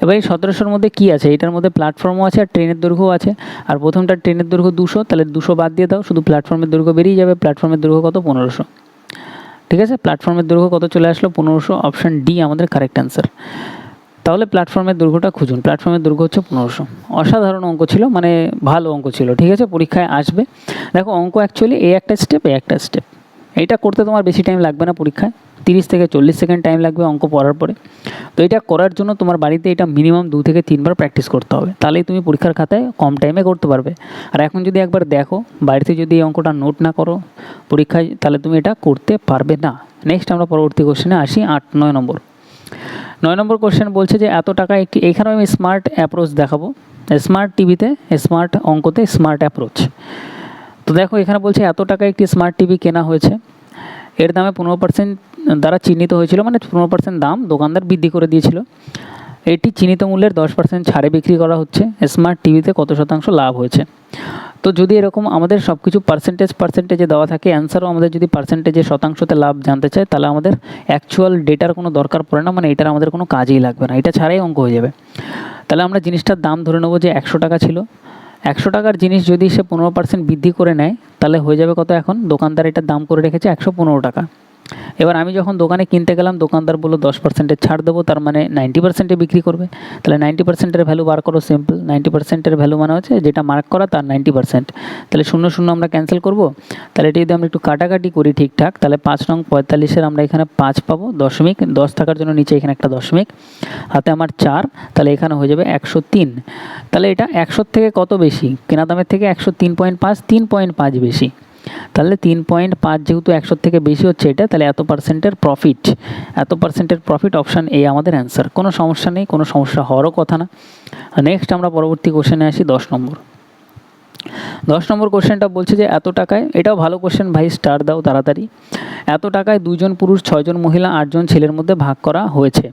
এবার এই 1700-র মধ্যে কী আছে? এটার মধ্যে প্ল্যাটফর্মও আছে আর ট্রেনের দৈর্ঘ্যও আছে, আর প্রথমটার ট্রেনের দৈর্ঘ্য 200, তাহলে 200 বাদ দিয়ে দাও, শুধু প্ল্যাটফর্মের দৈর্ঘ্য বেরিয়ে যাবে। প্ল্যাটফর্মের দৈর্ঘ্য কত? 1500। ঠিক আছে, প্ল্যাটফর্মের দৈর্ঘ্য কত চলে আসলো? 1500। অপশান ডি আমাদের কারেক্ট অ্যান্সার। তাহলে প্ল্যাটফর্মের দৈর্ঘ্যটা খুঁজুন। প্ল্যাটফর্মের দৈর্ঘ্য হচ্ছে 1500। অসাধারণ অঙ্ক ছিল, মানে ভালো অঙ্ক ছিল। ঠিক আছে, পরীক্ষায় আসবে। দেখো অঙ্ক অ্যাকচুয়ালি এই একটা স্টেপ, এইটা করতে তোমার বেশি টাইম লাগবে না পরীক্ষায়, 30 থেকে 40 সেকেন্ড টাইম লাগবে অঙ্ক পড়ার পরে। তো এটা করার জন্য তোমার বাড়িতে এটা মিনিমাম 2 থেকে 3 বার প্র্যাকটিস করতে হবে, তাহলেই তুমি পরীক্ষার খাতায় কম টাইমে করতে পারবে। আর এখন যদি একবার দেখো, বাড়িতে যদি এই অঙ্কটা নোট না করো পরীক্ষায়, তাহলে তুমি এটা করতে পারবে না। নেক্সট আমরা পরবর্তী কোশ্চেনে আসি, 9 নম্বর। 9 নম্বর কোশ্চেন বলছে যে এত টাকা একটি, এখানেও আমি স্মার্ট অ্যাপ্রোচ দেখাবো, স্মার্ট টিভিতে স্মার্ট, অঙ্কতে স্মার্ট অ্যাপ্রোচ। তো দেখো এখানে বলছে এত টাকা একটি স্মার্ট টিভি কেনা হয়েছে, এর দামে 15% দ্বারা চিহ্নিত হয়েছিল, মানে 15% দাম দোকানদার বৃদ্ধি করে দিয়েছিল। এটি চিহ্নিত মূল্যের 10% ছাড়ে বিক্রি করা হচ্ছে, স্মার্ট টিভিতে কত শতাংশ লাভ হয়েছে? তো যদি এরকম আমাদের সব কিছু পার্সেন্টেজে দেওয়া থাকে, অ্যান্সারও আমাদের যদি পার্সেন্টেজে শতাংশতে লাভ জানতে চায়, তাহলে আমাদের অ্যাকচুয়াল ডেটার কোনো দরকার পড়ে না, মানে এটার আমাদের কোনো কাজেই লাগবে না, এটা ছাড়াই অঙ্ক হয়ে যাবে। তাহলে আমরা জিনিসটার দাম ধরে নেবো যে 100 টাকা ছিল। 100 টাকার জিনিস যদি সে 15% বৃদ্ধি করে নেয়, তাহলে হয়ে যাবে কত? এখন দোকানদার এটার দাম করে রেখেছে 115 টাকা। এবার আমি যখন দোকানে কিনতে গেলাম, দোকানদার বললো 10% ছাড় দেবো, তার মানে 90% বিক্রি করবে। তাহলে 90%-এর ভ্যালু বার করো, সিম্পল। 90%-এর ভ্যালু মানে হচ্ছে যেটা মার্ক করা তার 90%। তাহলে 0 0 আমরা ক্যান্সেল করবো। তাহলে এটা যদি আমরা একটু কাটাকাটি করি ঠিকঠাক, তাহলে 5 নং 45-এর আমরা এখানে 5 পাবো, দশমিক 10 থাকার জন্য নিচে এখানে একটা দশমিক, হাতে আমার 4, তাহলে এখানে হয়ে যাবে 103। তাহলে এটা 100 থেকে কত বেশি? কেনা দামের থেকে 103.5, 3.5 বেশি। তাহলে 3.5 যেহেতু 100 থেকে বেশি হচ্ছে এটা, তাহলে এত পার্সেন্টের প্রফিট, অপশান এ আমাদের অ্যান্সার। কোনো সমস্যা নেই, কোনো সমস্যা হওয়ারও কথা না। নেক্সট আমরা পরবর্তী কোশ্চেনে আসি, 10 নম্বর। 10 নম্বর কোশ্চেনটা বলছে যে এত টাকায়, এটাও ভালো কোশ্চেন ভাই, স্টার দাও তাড়াতাড়ি। এত টাকায় 2 জন পুরুষ, 6 জন মহিলা, 8 জন ছেলের মধ্যে ভাগ করা হয়েছে।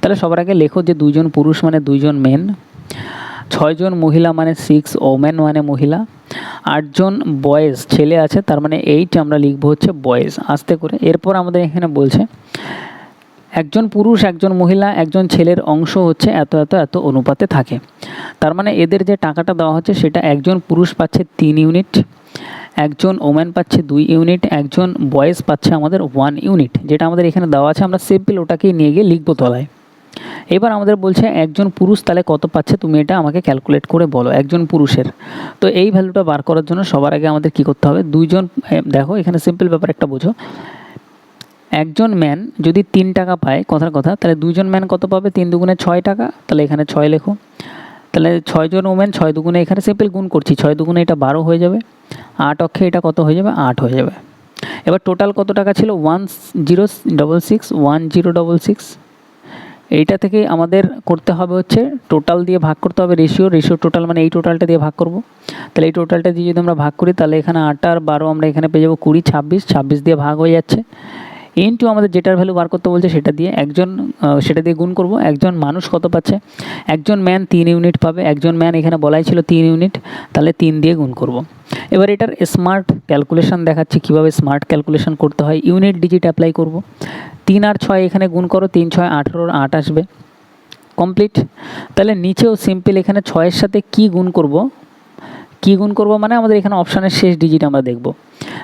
তাহলে সবার আগে লেখো যে 2 জন পুরুষ মানে 2 জন মেন, 6 জন মহিলা মানে 6, ওমেন মানে মহিলা, 8 জন বয়েজ ছেলে আছে, তার মানে 8 আমরা লিখবো হচ্ছে বয়েজ আস্তে করে। এরপর আমাদের এখানে বলছে একজন পুরুষ, একজন মহিলা, একজন ছেলের অংশ হচ্ছে এত এত এত অনুপাতে থাকে। তার মানে এদের যে টাকাটা দেওয়া হচ্ছে সেটা একজন পুরুষ পাচ্ছে 3 ইউনিট, একজন ওমেন পাচ্ছে 2 ইউনিট, একজন বয়েজ পাচ্ছে আমাদের 1 ইউনিট, যেটা আমাদের এখানে দেওয়া আছে। আমরা সিম্পল ওটাকেই নিয়ে গিয়ে লিখবো তলায়। এবার আমাদের বলছে একজন পুরুষ তাহলে কত পাচ্ছে, তুমি এটা আমাকে ক্যালকুলেট করে বলো একজন পুরুষের। তো এই ভ্যালুটা বার করার জন্য সবার আগে আমাদের কি করতে হবে, দুইজন, দেখো এখানে সিম্পল ব্যাপার একটা বোঝো, একজন ম্যান যদি 3 টাকা পায় কথার কথা, তাহলে দুইজন ম্যান কত পাবে, 3 দুগুণে 6 টাকা, তাহলে এখানে 6 লেখো। তাহলে 6 জন ওমেন, 6 দুগুণে এখানে সিম্পল গুণ করছি, 6 দুগুণে এটা 12 হয়ে যাবে, 8 অক্ষে এটা কত হয়ে যাবে, 8 হয়ে যাবে। এবার টোটাল কত টাকা ছিল, 1066, এইটা থেকে আমাদের করতে হবে হচ্ছে টোটাল দিয়ে ভাগ করতে হবে, রেশিও টোটাল মানে এই টোটালটা দিয়ে ভাগ করব। তাহলে এই টোটালটা দিয়ে যদি আমরা ভাগ করি তাহলে এখানে 8 আর 12 আমরা এখানে পেয়ে যাবো 20, 26 দিয়ে ভাগ হয়ে যাচ্ছে। ইনটু আমাদের যেটার ভ্যালু বার করতে বলছে সেটা দিয়ে সেটা দিয়ে গুণ করব। একজন মানুষ কত পাচ্ছে, একজন ম্যান 3 ইউনিট পাবে, একজন ম্যান এখানে বলাই ছিল 3 ইউনিট, তাহলে 3 দিয়ে গুণ করব। এবার এটার স্মার্ট ক্যালকুলেশন দেখাচ্ছি কীভাবে স্মার্ট ক্যালকুলেশন করতে হয়। ইউনিট ডিজিট অ্যাপ্লাই করব, 3 আর 6 এখানে গুণ করো, 3 6 18, 8 আসবে, কমপ্লিট। তাহলে নিচেও সিম্পল এখানে 6-এর সাথে কি গুণ করব মানে আমাদের এখানে অপশানের শেষ ডিজিট আমরা দেখব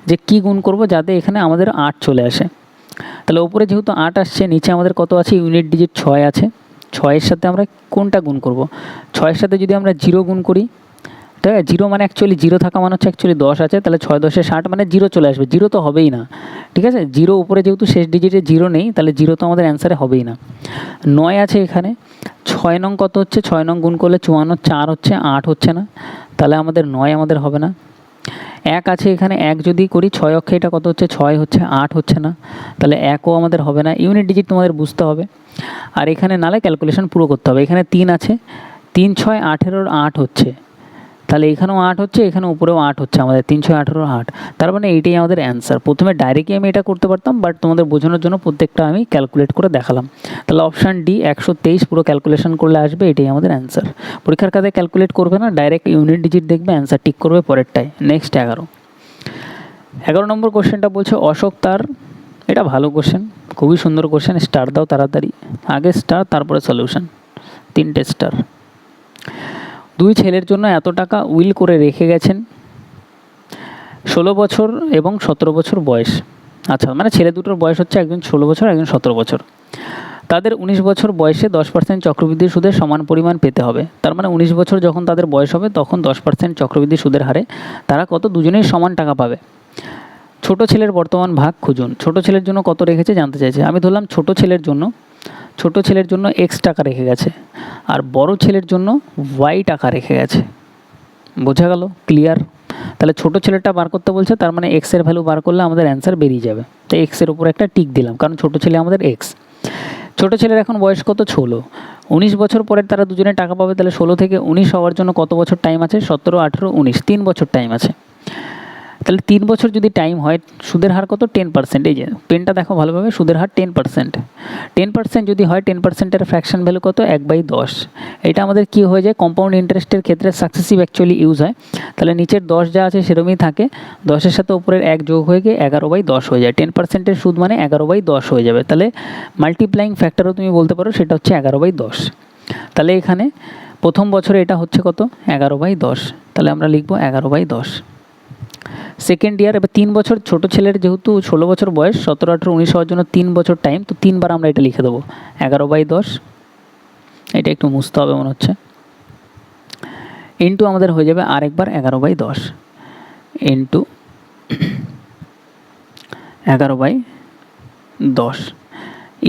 যে কি গুণ করব যাতে এখানে আমাদের 8 চলে আসে। তাহলে উপরে যেহেতু 8 আসছে, নিচে আমাদের কত আছে, ইউনিট ডিজিট 6 আছে, 6-এর সাথে আমরা কোনটা গুণ করব, 6-এর সাথে যদি আমরা 0 গুণ করি, ঠিক আছে, 0 মানে অ্যাকচুয়ালি 0 থাকা মানে হচ্ছে অ্যাকচুয়ালি 10 আছে, তাহলে 6 10 60 মানে 0 চলে আসবে, 0 তো হবেই না, ঠিক আছে, 0 উপরে যেহেতু শেষ ডিজিটে 0 নেই, তাহলে 0 তো আমাদের অ্যান্সারে হবেই না। 9 আছে এখানে, 6 নং কত হচ্ছে, 6 নং গুণ করলে 54, 4 হচ্ছে, 8 হচ্ছে না, তাহলে আমাদের 9 আমাদের হবে না। 1 আছে এখানে, 1 যদি করি 6 অক্ষে এটা কত হচ্ছে, 6 হচ্ছে, 8 হচ্ছে না, তাহলে 1ও আমাদের হবে না। ইউনিট ডিজিট তোমাদের বুঝতে হবে, আর এখানে নালে ক্যালকুলেশন পুরো করতে হবে। এখানে 3 আছে, 3 6 18, 8 হচ্ছে, তাহলে এখানেও 8 হচ্ছে, এখানে উপরেও 8 হচ্ছে, আমাদের 3 6 18 8, তার মানে এইটাই আমাদের অ্যান্সার। প্রথমে ডাইরেক্টলি আমি এটা করতে পারতাম, বাট তোমাদের বোঝানোর জন্য প্রত্যেকটা আমি ক্যালকুলেট করে দেখালাম। তাহলে অপশান ডি 123 পুরো ক্যালকুলেশন করলে আসবে, এটাই আমাদের অ্যান্সার। পরীক্ষার খাতায় ক্যালকুলেট করবে না, ডাইরেক্ট ইউনিট ডিজিট দেখবে, অ্যান্সার টিক করবে পরেরটায়। নেক্সট 11 নম্বর কোশ্চেনটা বলছে অশোক তার, এটা ভালো কোশ্চেন, খুবই সুন্দর কোশ্চেন, স্টার দাও তাড়াতাড়ি, আগে স্টার তারপরে সলিউশন, 3টে স্টার। 2 ছেলের জন্য এত টাকা উইল করে রেখে গেছেন, 16 বছর এবং 17 বছর বয়স। আচ্ছা, মানে ছেলে দুটোর বয়স হচ্ছে একজন 16 বছর, একজন 17 বছর। তাদের 19 বছর বয়সে 10% চক্রবৃদ্ধি সুদের সমান পরিমাণ পেতে হবে। তার মানে 19 বছর যখন তাদের বয়স হবে তখন 10% চক্রবৃদ্ধি সুদের হারে তারা কত, দুজনেই সমান টাকা পাবে। ছোট ছেলের বর্তমান ভাগ খুঁজুন। ছোট ছেলের জন্য কত রেখেছে জানতে চাইছে। আমি ধরলাম ছোট ছেলের জন্য এক্স টাকা রেখে গেছে, আর বড় ছেলের জন্য ওয়াই টাকা রেখে গেছে। বোঝা গেল, ক্লিয়ার? তাহলে ছোট ছেলেটা বার করতে বলছে, তার মানে এক্সের ভ্যালু বার করলে আমাদের অ্যান্সার বেরিয়ে যাবে। তো এক্সের উপর একটা টিক দিলাম, কারণ ছোট ছেলে আমাদের এক্স। ছোট ছেলের এখন বয়স কত, 16। 19 বছর পরে তারা দুজনে টাকা পাবে, তাহলে 16 থেকে 19 হওয়ার জন্য কত বছর টাইম আছে, 17 18 19, 3 বছর টাইম আছে। তাহলে 3 বছর যদি টাইম হয়, সুদের হার কত, 10%। এই যে পেনটা দেখো ভালোভাবে, সুদের হার 10%। 10% যদি হয়, 10%-এর ফ্র্যাকশন ভ্যালু কত, 1/10। এটা আমাদের কি হয়ে যায়, কম্পাউন্ড ইন্টারেস্টের ক্ষেত্রে সাকসেসিভ অ্যাকচুয়ালি ইউজ হয়। তাহলে নিচের 10 যা আছে সেরকমই থাকে, 10-এর সাথে উপরের 1 যোগ হয়ে গিয়ে 11/10 হয়ে যায়। 10%-এর সুদ মানে 11/10 হয়ে যাবে। তাহলে মাল্টিপ্লাইং ফ্যাক্টরও তুমি বলতে পারো, সেটা হচ্ছে 11/10। তাহলে এখানে প্রথম বছরে এটা হচ্ছে কত, 11/10, তাহলে আমরা লিখবো 11/10। সেকেন্ড ইয়ার, এবার 3 বছর, ছোট ছেলের যেহেতু 16 বছর বয়স, 17 18 19 হওয়ার জন্য 3 বছর টাইম, তো 3 বার আমরা এটা লিখে দেবো 11/10। এটা একটু মুছতে হবে মনে হচ্ছে, ইন্টু আমাদের হয়ে যাবে আরেকবার 11/10 ইন্টু 11/10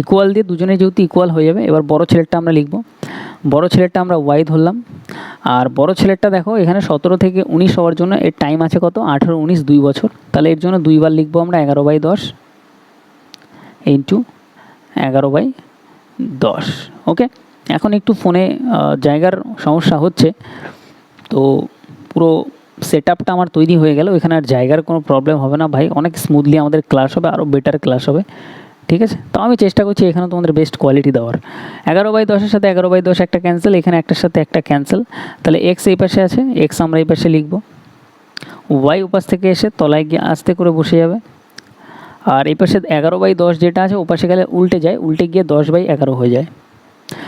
ইকুয়াল দিয়ে দুজনে যেহেতু ইকুয়াল হয়ে যাবে। এবার বড় ছেলেরটা আমরা লিখব, বড় ছেলেরটা আমরা ওয়াই ধরলাম, আর বড় ছেলেরটা দেখো এখানে 17 থেকে 19 হওয়ার জন্য এর টাইম আছে কত, 18 19 2 বছর, তাহলে এর জন্য 2 বার লিখবো আমরা 11/10 ইন্টু 11/10। ওকে, এখন একটু ফোনে জায়গার সমস্যা হচ্ছে, তো পুরো সেট আপটা আমার তৈরি হয়ে গেল, এখানে আর জায়গার কোনো প্রবলেম হবে না ভাই, অনেক স্মুথলি আমাদের ক্লাস হবে, আরও বেটার ক্লাস হবে। ঠিক আছে, তো আমি চেষ্টা করছি এখানে তোমাদের বেস্ট কোয়ালিটি দেওয়ার। 11/10 সাথে 11/10 একটা ক্যান্সেল, এখানে একটার সাথে একটা ক্যান্সেল, তাহলে এক্স এই পাশে আছে, এক্স আমরা এই পাশে লিখব, ওয়াই উপাস থেকে এসে তলায় গিয়ে আস্তে করে বসে যাবে, আর এই পাশে 11/10 যেটা আছে ওপাশে গেলে উল্টে যায়, উল্টে গিয়ে 10/11 হয়ে যায়।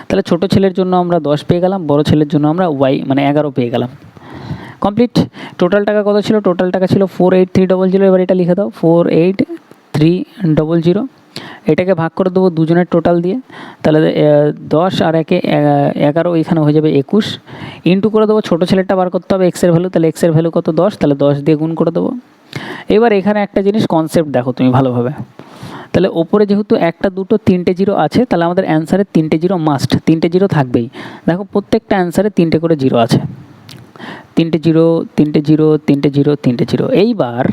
তাহলে ছোটো ছেলের জন্য আমরা 10 পেয়ে গেলাম, বড় ছেলের জন্য আমরা ওয়াই মানে 11 পেয়ে গেলাম। কমপ্লিট। টোটাল টাকা কত ছিল? টোটাল টাকা ছিল 48300। এবার এটা লিখে দাও 48300। এটাকে ভাগ করে দেবো দুজনের টোটাল দিয়ে, তাহলে 10 আর 1 11, এখানে হয়ে যাবে 21, ইন্টু করে দেবো, ছোটো ছেলেটা বার করতে হবে এক্সের ভ্যালু, তাহলে এক্সের ভ্যালু কত? 10, তাহলে 10 দিয়ে গুণ করে দেবো। এবার এখানে একটা জিনিস কনসেপ্ট দেখো তুমি ভালোভাবে, তাহলে ওপরে যেহেতু 1, 2, 3টে জিরো আছে, তাহলে আমাদের অ্যান্সারে 3টে জিরো মাস্ট, 3টে জিরো থাকবেই। দেখো প্রত্যেকটা অ্যান্সারে 3টে করে জিরো আছে, 3টে জিরো, 3টে জিরো, 3টে জিরো, 3টে জিরো। এইবার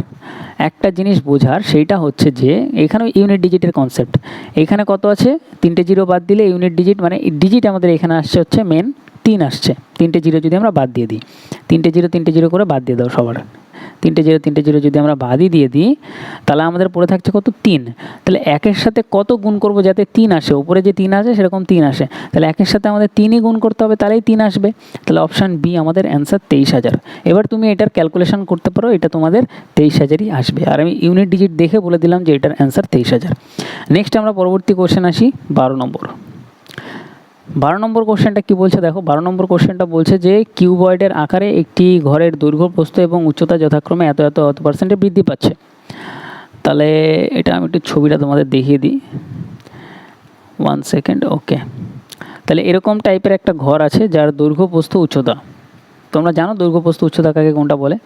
একটা জিনিস বোঝার, সেইটা হচ্ছে যে এখানে ইউনিট ডিজিটের কনসেপ্ট। এখানে কত আছে? 3টে জিরো বাদ দিলে ইউনিট ডিজিট মানে ডিজিট আমাদের এখানে আসছে হচ্ছে মেন 3 আসছে। 3টে জিরো যদি আমরা বাদ দিয়ে দিই, 3টে জিরো 3টে জিরো করে বাদ দিয়ে দাও সবার, 3টে জিরো 3টে জিরো যদি আমরা বাদই দিয়ে দিই, তাহলে আমাদের পড়ে থাকছে কত? 3। তাহলে 1-এর সাথে কত গুণ করব যাতে 3 আসে? উপরে যে 3 আছে সেরকম 3 আসে, তাহলে 1-এর সাথে আমাদের 3ই গুণ করতে হবে, তাহলেই 3 আসবে। তাহলে অপশান বি আমাদের অ্যান্সার 23000। এবার তুমি এটার ক্যালকুলেশন করতে পারো, এটা তোমাদের 23000ই আসবে। আর আমি ইউনিট ডিজিট দেখে বলে দিলাম যে এটার অ্যান্সার 23000। নেক্সট আমরা পরবর্তী কোশ্চেন আসি 12 নম্বর। 12 নম্বর কোশ্চেনটা কী বলছে দেখো, 12 নম্বর কোশ্চেনটা বলছে যে কিউবয়েডের আকারে একটি ঘরের দৈর্ঘ্য, প্রস্থ এবং উচ্চতা যথাক্রমে এত এত এত % বৃদ্ধি পাচ্ছে। তাহলে এটা আমি একটু ছবিটা তোমাদের দেখিয়ে দিই, 1 সেকেন্ড। ওকে, তাহলে এরকম টাইপের একটা ঘর আছে যার দৈর্ঘ্য, প্রস্থ, উচ্চতা, তোমরা জানো দৈর্ঘ্য, প্রস্থ, উচ্চতা কাকে কোনটা বলে।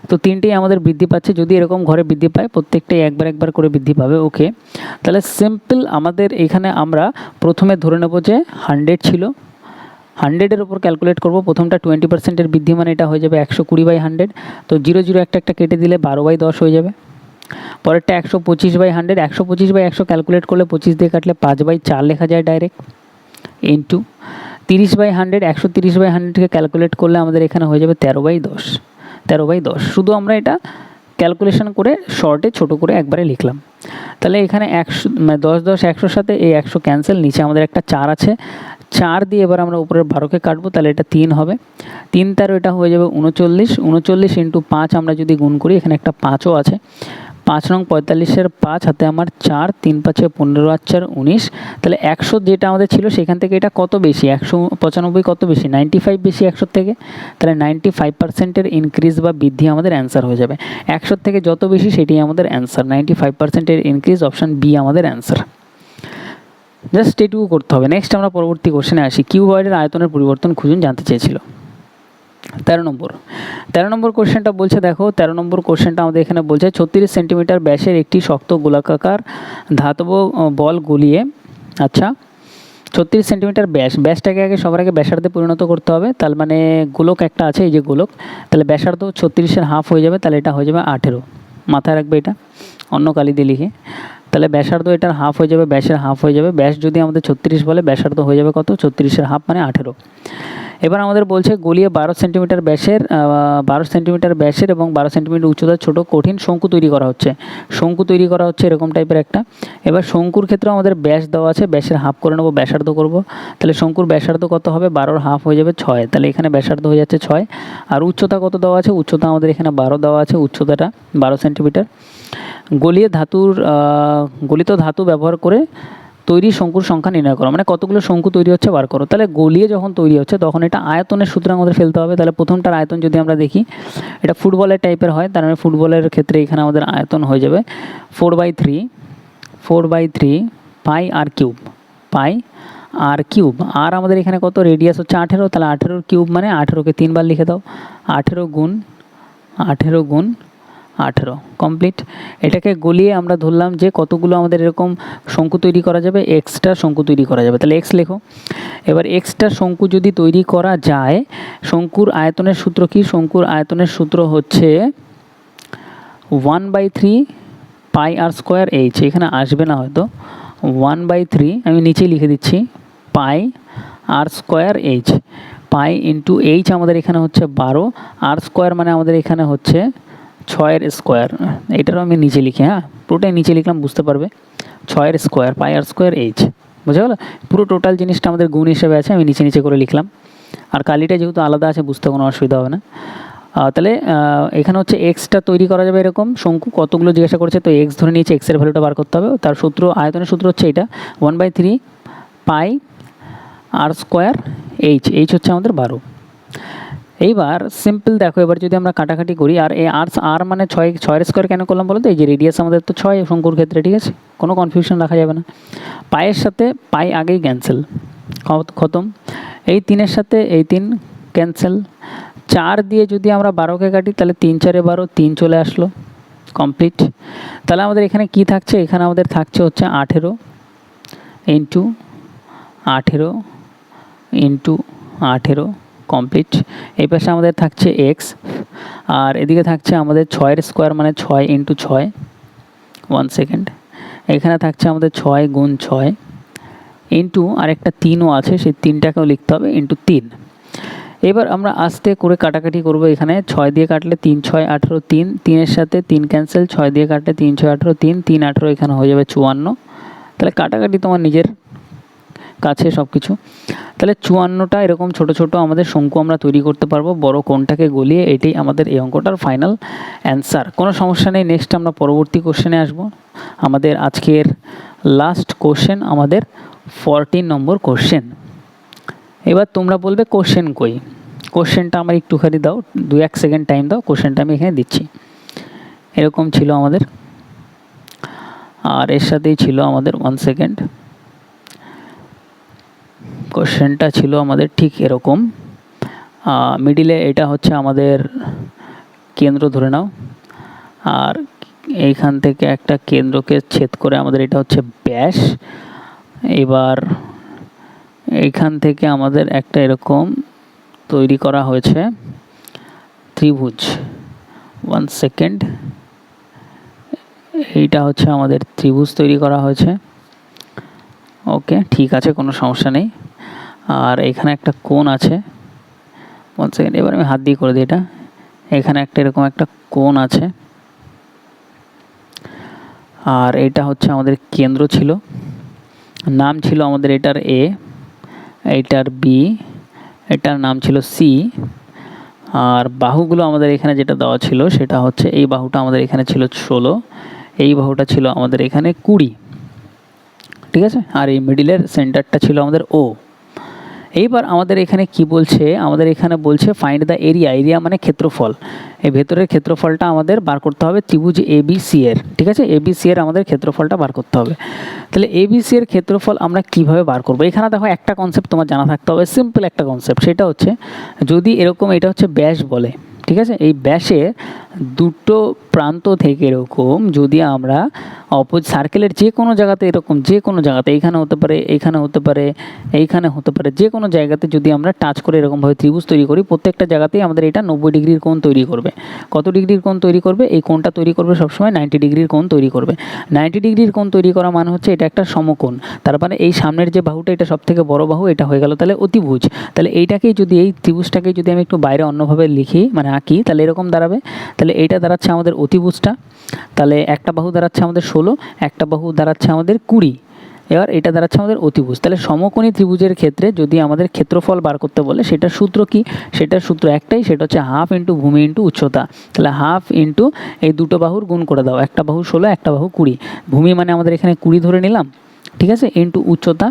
তো 3টেই আমাদের বৃদ্ধি পাচ্ছে, যদি এরকম ঘরে বৃদ্ধি পায় প্রত্যেকটাই একবার একবার করে বৃদ্ধি পাবে। ওকে, তাহলে সিম্পল আমাদের এখানে আমরা প্রথমে ধরে নেব যে 100 ছিল, 100-এর উপর ক্যালকুলেট করব। প্রথমটা 20%-এর বৃদ্ধি মানে এটা হয়ে যাবে 120/100, তো 0 0 একটা একটা কেটে দিলে 12/10 হয়ে যাবে। পরেরটা 125/100, 125/100 ক্যালকুলেট করলে 25 দিয়ে কাটলে 5/4 লেখা যায় ডাইরেক্ট, ইন্টু 30/100, 130/100কে ক্যালকুলেট করলে আমাদের এখানে হয়ে যাবে 13/10, 13/10। শুধু আমরা এটা ক্যালকুলেশন করে শর্টে ছোট করে একবারে লিখলাম। তাহলে এখানে 10 10 100-র সাথে এই 100 ক্যান্সেল, নিচে আমাদের একটা 4 আছে, 4 দিয়ে এবার আমরা উপরের 12কে কাটবো, তাহলে এটা 3 হবে, 3 13 এটা হয়ে যাবে 39, 39 ইন্টু 5 আমরা যদি গুণ করি, এখানে একটা 5ও আছে, 5 নং 45-এর 5 হাতে আমার 4, 3 5 15 আর 4 19। তাহলে 100 যেটা আমাদের ছিল সেখান থেকে এটা কত বেশি? 195 কত বেশি? 95 বেশি 100 থেকে, তাহলে 95%-এর ইনক্রিজ বা বৃদ্ধি আমাদের অ্যান্সার হয়ে যাবে। 100 থেকে যত বেশি সেটাই আমাদের অ্যান্সার, 95%-এর ইনক্রিজ, অপশান বি আমাদের অ্যান্সার। জাস্ট এটুকু করতে হবে। নেক্সট আমরা পরবর্তী কোশ্চেনে আসি, কিউবয়েডের আয়তনের পরিবর্তন খুঁজুন জানতে চেয়েছিল। 13 নম্বর কোশ্চেনটা বলছে দেখো, 13 নম্বর কোশ্চেনটা আমাদের এখানে বলছে 36 সেন্টিমিটার ব্যাসের একটি শক্ত গোলাকার ধাতব বল গলিয়ে, আচ্ছা 36 সেন্টিমিটার ব্যাস, ব্যাসটাকে আগে সবার আগে ব্যাসার্ধে পরিণত করতে হবে। তার মানে গোলক একটা আছে, এই যে গোলক, তাহলে ব্যাসার্ধ 36-এর হাফ হয়ে যাবে, তাহলে এটা হয়ে যাবে 18, মাথায় রাখবে এটা অন্য কালি দিয়ে লিখে। তাহলে ব্যাসার্ধ এটার হাফ হয়ে যাবে, ব্যাসের হাফ হয়ে যাবে, ব্যাস যদি আমাদের 36 বলে ব্যাসার্ধ হয়ে যাবে কত? 36-এর হাফ মানে 18। এবার আমাদের বলছে গলিয়ে 12 সেন্টিমিটার ব্যাসের, 12 সেন্টিমিটার ব্যাসের এবং 12 সেন্টিমিটার উচ্চতার ছোট কঠিন শঙ্কু তৈরি করা হচ্ছে, শঙ্কু তৈরি করা হচ্ছে এরকম টাইপের একটা। এবার শঙ্কুর ক্ষেত্রে আমাদের ব্যাস দেওয়া আছে, ব্যাসের হাফ করে নেবো, ব্যাসার্ধ করব, তাহলে শঙ্কুর ব্যাসার্ধ কত হবে? 12-র হাফ হয়ে যাবে 6, তাহলে এখানে ব্যাসার্ধ হয়ে যাচ্ছে 6। আর উচ্চতা কত দেওয়া আছে? উচ্চতা আমাদের এখানে 12 দেওয়া আছে, উচ্চতাটা 12 সেন্টিমিটার। গলিত ধাতু ব্যবহার করে তৈরি শঙ্কুর সংখ্যা নির্ণয় করো, মানে কতগুলো শঙ্কু তৈরি হচ্ছে বার করো। তাহলে গলিয়ে যখন তৈরি হচ্ছে তখন এটা আয়তনের সূত্র আমাদের ফেলতে হবে। তাহলে প্রথমটার আয়তন যদি আমরা দেখি, এটা ফুটবলের টাইপের হয়, তার মানে ফুটবলের ক্ষেত্রে এখানে আমাদের আয়তন হয়ে যাবে 4/3 পাই আর কিউব, পাই আর কিউব। আর আমাদের এখানে কত? রেডিয়াস হচ্ছে 18, তাহলে 18-র কিউব মানে 18কে 3 বার লিখে দাও, 18 গুণ 18 কমপ্লিট। এটাকে গলিয়ে আমরা ধরলাম যে কতগুলো আমাদের এরকম শঙ্কু তৈরি করা যাবে, এক্সট্রা শঙ্কু তৈরি করা যাবে, তাহলে এক্স লেখো। এবার এক্সট্রা শঙ্কু যদি তৈরি করা যায়, শঙ্কুর আয়তনের সূত্র কি? শঙ্কুর আয়তনের সূত্র হচ্ছে 1/3 পাই আর স্কোয়ার এইচ, এখানে আসবে না হয়তো, 1/3 আমি নিচে লিখে দিচ্ছি, পাই আর square h, pi into h আমাদের এখানে হচ্ছে 12, আর স্কোয়ার মানে আমাদের এখানে হচ্ছে 6-এর স্কোয়ার, এটারও আমি নিচে লিখি, হ্যাঁ পুরোটাই নিচে লিখলাম বুঝতে পারবে, 6 এর স্কোয়ার পাই আর স্কোয়ার এইচ, বুঝা গেল? পুরো টোটাল জিনিসটা আমাদের গুণ হিসেবে আছে, আমি নিচে নিচে করে লিখলাম। আর কালিটা যেহেতু আলাদা আছে বুঝতে কোনো অসুবিধা হবে না। তাহলে এখানে হচ্ছে এক্সটা তৈরি করা যাবে এরকম, শঙ্কু কতগুলো জিজ্ঞাসা করছে, তো এক্স ধরে নিয়েছে, এক্সের ভ্যালুটা বার করতে হবে। তার সূত্র, আয়তনের সূত্র হচ্ছে এটা 1/3 পাই আর স্কোয়ার এইচ, এইচ হচ্ছে আমাদের 12। এইবার সিম্পল দেখো, এবার যদি আমরা কাটাকাটি করি, আর এই আর মানে 6 স্কোয়ার কেন করলাম বলো তো? এই যে রেডিয়াস আমাদের তো 6 শঙ্কুর ক্ষেত্রে, ঠিক আছে, কোনো কনফিউশন রাখা যাবে না। পায়ের সাথে পাই আগেই ক্যান্সেল, খতম। এই 3-এর সাথে এই 3 ক্যান্সেল। 4 দিয়ে যদি আমরা 12কে কাটি তাহলে 3 4 12, 3 চলে আসলো, কমপ্লিট। তাহলে আমাদের এখানে কি থাকছে? এখানে আমাদের থাকছে হচ্ছে 18 ইন্টু 18 ইন্টু 18, কমপ্লিট। এই পাশে আমাদের থাকছে এক্স, আর এদিকে থাকছে আমাদের 6 স্কোয়ার মানে 6 ইন্টু 6, 1 সেকেন্ড। এখানে থাকছে আমাদের 6 গুণ 6 ইন্টু আর একটা 3ও আছে, সেই 3টাকেও লিখতে হবে, ইন্টু 3। এবার আমরা আস্তে করে কাটাকাটি করব। এখানে 6 দিয়ে কাটলে 3 6 18, 3-3-এর সাথে 3 ক্যান্সেল, 6 দিয়ে কাটলে 3 6 18, 3 18, এখানে হয়ে যাবে 54। তাহলে কাটাকাটি তোমার নিজের কাছে সব কিছু। তাহলে 54টা এরকম ছোট ছোট আমাদের শঙ্কু আমরা তৈরি করতে পারবো, বড় কোণটাকে গলিয়ে। এটাই আমাদের এই অঙ্কটার ফাইনাল অ্যান্সার। কোনো সমস্যা নেই, নেক্সট আমরা পরবর্তী কোশ্চেনে আসবো। আমাদের আজকের লাস্ট কোশ্চেন, আমাদের 14 নম্বর কোশ্চেন। এবার তোমরা বলবে কোশ্চেন কই? কোশ্চেনটা আমার একটুখানি দাও, 2-1 সেকেন্ড টাইম দাও, কোশ্চেনটা আমি এখানে দিচ্ছি। এরকম ছিল আমাদের, আর এর সাথেই ছিল আমাদের 1 সেকেন্ড, কোশ্চেনটা ছিল আমাদের ঠিক এরকম। মিডিলে এটা হচ্ছে আমাদের কেন্দ্র ধরে নাও, আর এইখান থেকে একটা কেন্দ্রকে ছেদ করে আমাদের এটা হচ্ছে ব্যাস। এবার এইখান থেকে আমাদের একটা এরকম তৈরি করা হয়েছে ত্রিভুজ, 1 সেকেন্ড। এইটা হচ্ছে আমাদের ত্রিভুজ তৈরি করা হয়েছে, ওকে, ঠিক আছে, কোনো সমস্যা নেই। আর এখানে একটা কোণ আছে, 1 সেকেন্ড, এবার আমি হাত দিয়ে করে দিই এটা। এখানে একটা এরকম একটা কোণ আছে, আর এটা হচ্ছে আমাদের কেন্দ্র ছিল, নাম ছিল আমাদের এটার এ, এইটার বি, এটার নাম ছিল সি। আর বাহুগুলো আমাদের এখানে যেটা দেওয়া ছিল সেটা হচ্ছে, এই বাহুটা আমাদের এখানে ছিল 16, এই বাহুটা ছিল আমাদের এখানে 20, ঠিক আছে। আর এই মিডিলের সেন্টারটা ছিল আমাদের ও। এইবার আমাদের এখানে কি বলছে? আমাদের এখানে বলছে ফাইন্ড দ্য এরিয়া, এরিয়া মানে ক্ষেত্রফল। এই ভেতরের ক্ষেত্রফলটা আমাদের বার করতে হবে ত্রিভুজ এবিসি এর, ঠিক আছে, এবিসি এর আমাদের ক্ষেত্রফলটা বার করতে হবে। তাহলে এবিসি এর ক্ষেত্রফল আমরা কিভাবে বার করব? এখানে দেখো একটা কনসেপ্ট তোমার জানা থাকতে হবে, সিম্পল একটা কনসেপ্ট, সেটা হচ্ছে যদি এরকম, এটা হচ্ছে ব্যাস বলে, ঠিক আছে, এই ব্যাসে দুটো প্রান্ত থেকে এরকম যদি আমরা সার্কেলের যে কোনো জায়গাতে, এরকম যে কোনো জায়গাতে, এইখানে হতে পারে, এইখানে হতে পারে, এইখানে হতে পারে, যে কোনো জায়গাতে যদি আমরা টাচ করে এরকমভাবে ত্রিভুজ তৈরি করি, প্রত্যেকটা জায়গাতেই আমাদের এটা 90 ডিগ্রির কোণ তৈরি করবে। কত ডিগ্রির কোণ তৈরি করবে? এই কোণটা তৈরি করবে সবসময় 90 ডিগ্রির কোণ তৈরি করবে। 90 ডিগ্রির কোণ তৈরি করা মানে হচ্ছে এটা একটা সমকোণ। তার মানে এই সামনের যে বাহুটা, এটা সব থেকে বড় বাহু, এটা হয়ে গেল তাহলে অতিভুজ। তাহলে এইটাকেই যদি, এই ত্রিভুজটাকে যদি আমি একটু বাইরে অন্যভাবে লিখি, মানে আঁকি, তাহলে এরকম দাঁড়াবে। তাহলে এইটা দাঁড়াচ্ছে আমাদের অতিভুজটা, তাহলে একটা বাহু দাঁড়াচ্ছে আমাদের 16, একটা বাহু দাঁড়াচ্ছে আমাদের 20, এবার এটা দাঁড়াচ্ছে আমাদের অতিভুজ। তাহলে সমকোণী ত্রিভুজের ক্ষেত্রে যদি আমাদের ক্ষেত্রফল বার করতে বলে, সেটার সূত্র কি? সেটার সূত্র একটাই, সেটা হচ্ছে হাফ ইন্টু ভূমি ইন্টু উচ্চতা। তাহলে হাফ ইন্টু এই দুটো বাহুর গুণ করে দাও, একটা বাহু 16, একটা বাহু 20, ভূমি মানে আমাদের এখানে 20 ধরে নিলাম, ঠিক আছে, ইন্টু উচ্চতা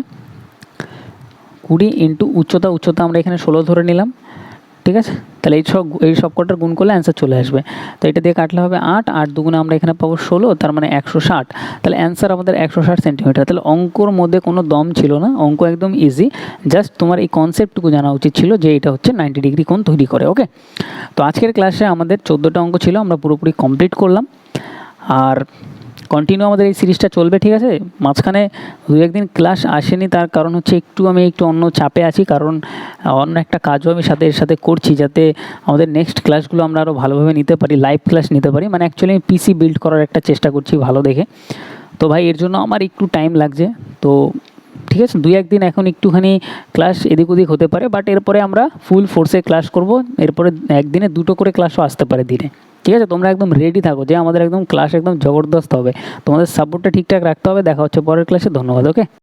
20 ইন্টু উচ্চতা, উচ্চতা আমরা এখানে 16 ধরে নিলাম, ঠিক আছে। তাহলে এই সব কটার গুণ করলে অ্যান্সার চলে আসবে। তো এটা দিয়ে কাটলে হবে 8, 8 দুগুণে আমরা এখানে পাবো 16, তার মানে 160। তাহলে অ্যান্সার আমাদের 160 সেন্টিমিটার। তাহলে অঙ্কর মধ্যে কোনো দম ছিল না, অঙ্ক একদম ইজি, জাস্ট তোমার এই কনসেপ্টটুকু জানা উচিত ছিল যে এটা হচ্ছে 90 ডিগ্রি কোণ তৈরি করে, ওকে। তো আজকের ক্লাসে আমাদের 14টা অঙ্ক ছিল, আমরা পুরোপুরি কমপ্লিট করলাম। আর কন্টিনিউ আমাদের এই সিরিজটা চলবে, ঠিক আছে। মাঝখানে 2-1 দিন ক্লাস আসেনি, তার কারণ হচ্ছে আমি একটু অন্য চাপে আছি, কারণ অন্য একটা কাজও আমি এর সাথে করছি, যাতে আমাদের নেক্সট ক্লাসগুলো আমরা আরও ভালোভাবে নিতে পারি, লাইভ ক্লাস নিতে পারি। মানে অ্যাকচুয়ালি আমি পিসি বিল্ড করার একটা চেষ্টা করছি ভালো দেখে। তো ভাই এর জন্য আমার একটু টাইম লাগছে, তো ঠিক আছে, 2-1 দিন এখন একটুখানি ক্লাস এদিক ওদিক হতে পারে, বাট এরপরে আমরা ফুল ফোর্সে ক্লাস করব। এরপরে একদিনে 2টো করে ক্লাসও আসতে পারে দিনে, ঠিক আছে, তোমরা একদম রেডি থাকো যে আমাদের একদম ক্লাস একদম জবরদস্ত হবে, তোমাদের সাপোর্টটা ঠিকঠাক রাখতে হবে। দেখা হচ্ছে পরের ক্লাসে, ধন্যবাদ। ওকে।